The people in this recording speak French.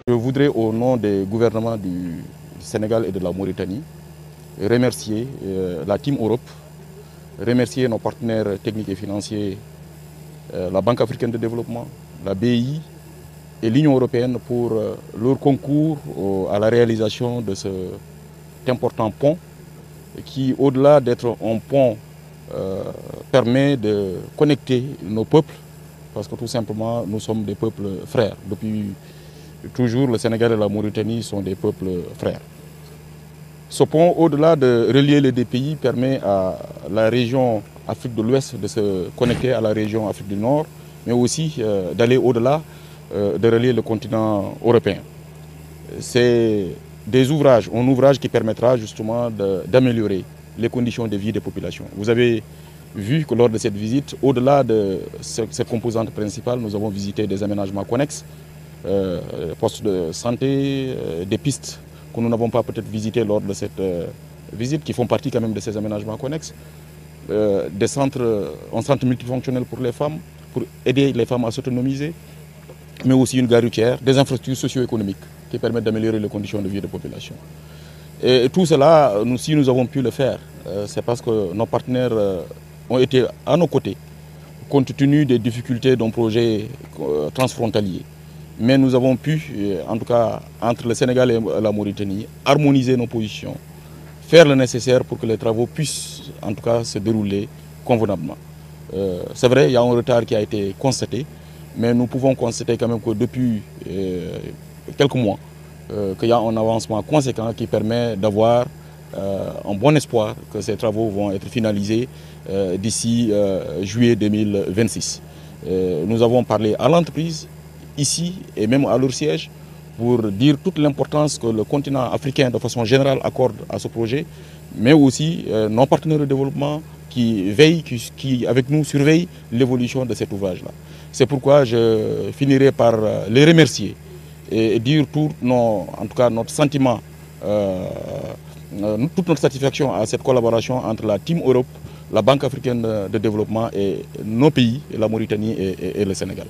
Je voudrais, au nom des gouvernements du Sénégal et de la Mauritanie, remercier la Team Europe, remercier nos partenaires techniques et financiers, la Banque africaine de développement, la BI et l'Union européenne pour leur concours à la réalisation de cet important pont qui, au-delà d'être un pont, permet de connecter nos peuples, parce que tout simplement, nous sommes des peuples frères. Depuis toujours, le Sénégal et la Mauritanie sont des peuples frères. Ce pont, au-delà de relier les deux pays, permet à la région Afrique de l'Ouest de se connecter à la région Afrique du Nord, mais aussi d'aller au-delà, de relier le continent européen. C'est des ouvrages, un ouvrage qui permettra justement d'améliorer les conditions de vie des populations. Vous avez vu que lors de cette visite, au-delà de cette composante principale, nous avons visité des aménagements connexes, postes de santé, des pistes que nous n'avons pas peut-être visitées lors de cette visite, qui font partie quand même de ces aménagements connexes, un centre multifonctionnel pour les femmes, pour aider les femmes à s'autonomiser, mais aussi une gare routière, des infrastructures socio-économiques qui permettent d'améliorer les conditions de vie des populations. Et tout cela, si nous avons pu le faire, c'est parce que nos partenaires ont été à nos côtés, compte tenu des difficultés d'un projet transfrontalier. Mais nous avons pu, en tout cas entre le Sénégal et la Mauritanie, harmoniser nos positions, faire le nécessaire pour que les travaux puissent en tout cas se dérouler convenablement. C'est vrai, il y a un retard qui a été constaté, mais nous pouvons constater quand même que depuis quelques mois, qu'il y a un avancement conséquent qui permet d'avoir un bon espoir que ces travaux vont être finalisés d'ici juillet 2026. Nous avons parlé à l'entreprise, ici et même à leur siège, pour dire toute l'importance que le continent africain de façon générale accorde à ce projet, mais aussi nos partenaires de développement qui veillent, qui avec nous surveillent l'évolution de cet ouvrage-là. C'est pourquoi je finirai par les remercier et dire en tout cas notre sentiment, toute notre satisfaction à cette collaboration entre la Team Europe, la Banque africaine de développement et nos pays, la Mauritanie et le Sénégal.